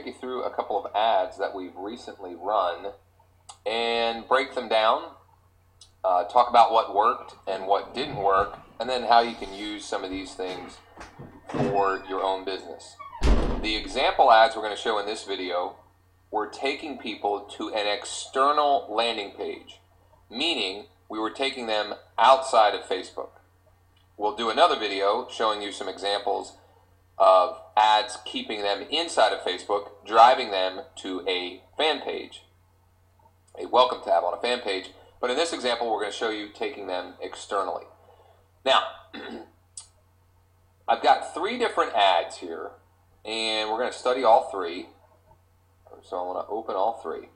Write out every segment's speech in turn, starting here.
take you through a couple of ads that we've recently run and break them down, talk about what worked and what didn't work, and then how you can use some of these things for your own business. The example ads we're going to show in this video, we're taking people to an external landing page, meaning we were taking them outside of Facebook. We'll do another video showing you some examples of ads keeping them inside of Facebook, driving them to a fan page, a welcome tab on a fan page. But in this example, we're going to show you taking them externally. Now, I've got 3 different ads here, and we're going to study all 3. So I want to open all 3.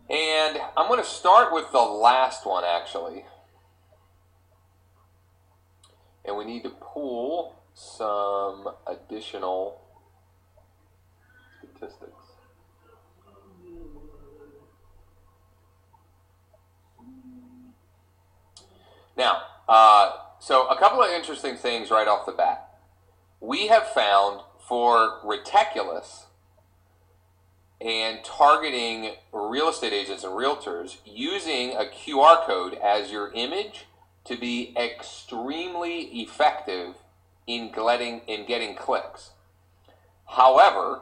And I'm going to start with the last one, actually. And we need to pull some additional statistics. Now, so a couple of interesting things right off the bat. We have found for reticulous and targeting real estate agents and realtors using a QR code as your image to be extremely effective in getting clicks. However,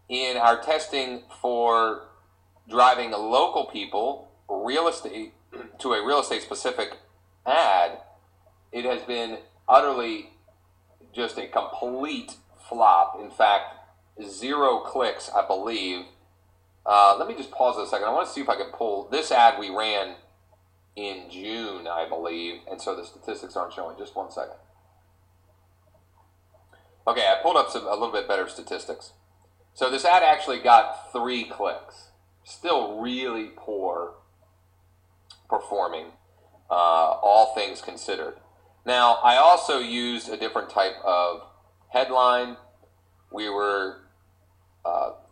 in our testing for driving local people to a real estate specific ad, it has been utterly just a complete flop. In fact, 0 clicks, I believe. Let me just pause a second. I want to see if I can pull this ad we ran in June, I believe, and so the statistics aren't showing. Just one second. Okay, I pulled up a little bit better statistics. So this ad actually got 3 clicks. Still really poor performing, all things considered. Now, I also used a different type of headline. We were,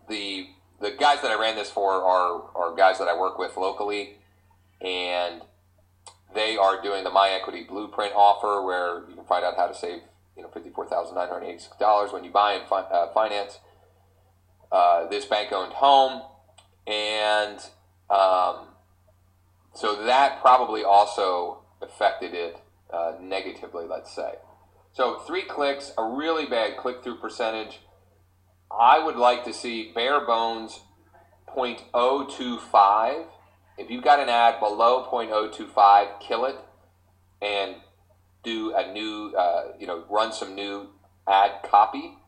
the guys that I ran this for are guys that I work with locally, and they are doing the My Equity Blueprint offer where you can find out how to save $54,986 when you buy and finance this bank-owned home. And so that probably also affected it negatively, let's say. So 3 clicks, a really bad click-through percentage. I would like to see bare bones 0.025. If you've got an ad below 0.025, kill it and do a new, run some new ad copy.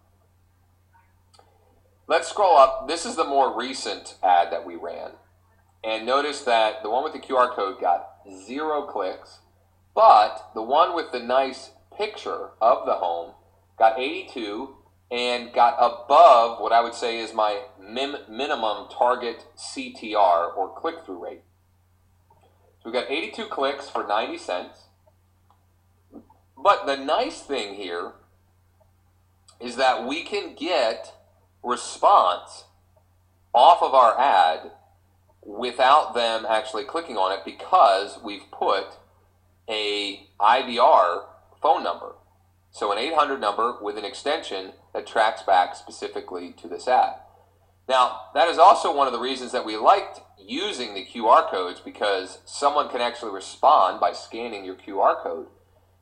Let's scroll up. This is the more recent ad that we ran. And notice that the one with the QR code got 0 clicks, but the one with the nice picture of the home got 82 and got above what I would say is my minimum target CTR, or click-through rate. So we got 82 clicks for 90 cents. But the nice thing here is that we can get response off of our ad without them actually clicking on it, because we've put a IVR phone number. So an 800 number with an extension that tracks back specifically to this ad. Now, that is also one of the reasons that we liked using the QR codes, because someone can actually respond by scanning your QR code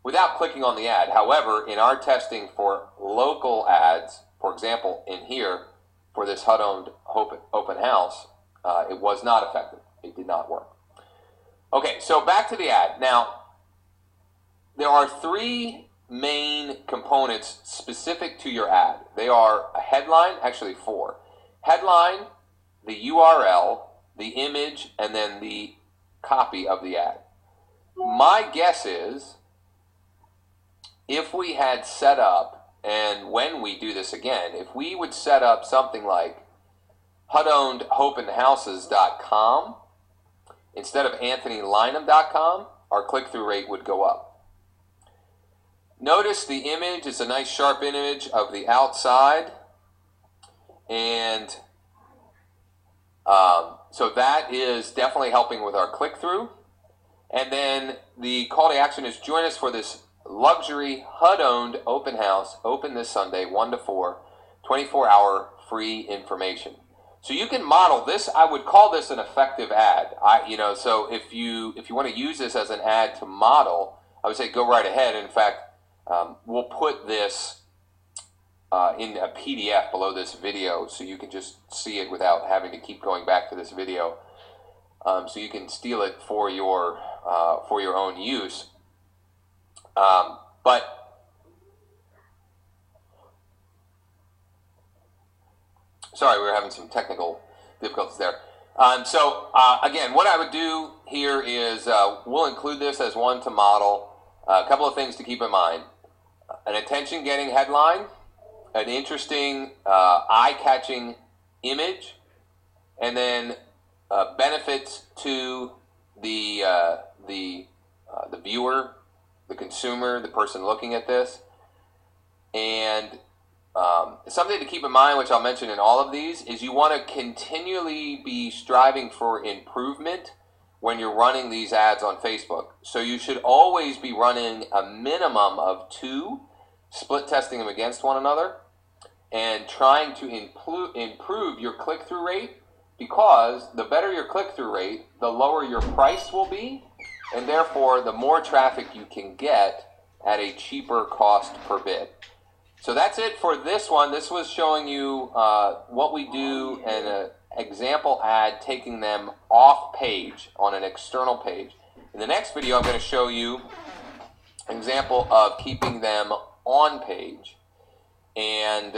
without clicking on the ad. However, in our testing for local ads, for example, in here for this HUD-owned open house, it was not effective. It did not work. Okay, so back to the ad. Now, there are 3 main components specific to your ad. They are a headline, actually 4. Headline, the URL, the image, and then the copy of the ad. My guess is if we had set up, and when we do this again, if we would set up something like HUDOwnedOpenHouses.com instead of AnthonyLynham.com, our click-through rate would go up. Notice the image is a nice sharp image of the outside, and so that is definitely helping with our click-through. And then the call to action is join us for this luxury HUD-owned open house, open this Sunday, 1 to 4. 24-hour free information. So you can model this. I would call this an effective ad. So if you want to use this as an ad to model, I would say go right ahead. In fact, we'll put this in a PDF below this video, so you can just see it without having to keep going back to this video. So you can steal it for your own use. Sorry, we were having some technical difficulties there. Again, what I would do here is we'll include this as one to model. A couple of things to keep in mind. An attention-getting headline, an interesting, eye-catching image, and then benefits to the viewer, the consumer, the person looking at this. And something to keep in mind, which I'll mention in all of these, is you want to continually be striving for improvement when you're running these ads on Facebook. So you should always be running a minimum of 2, split testing them against one another, and trying to improve your click-through rate, because the better your click-through rate, the lower your price will be, and therefore the more traffic you can get at a cheaper cost per bid. So that's it for this one. This was showing you what we do in an example ad, taking them off page on an external page. In the next video, I'm going to show you an example of keeping them on page. And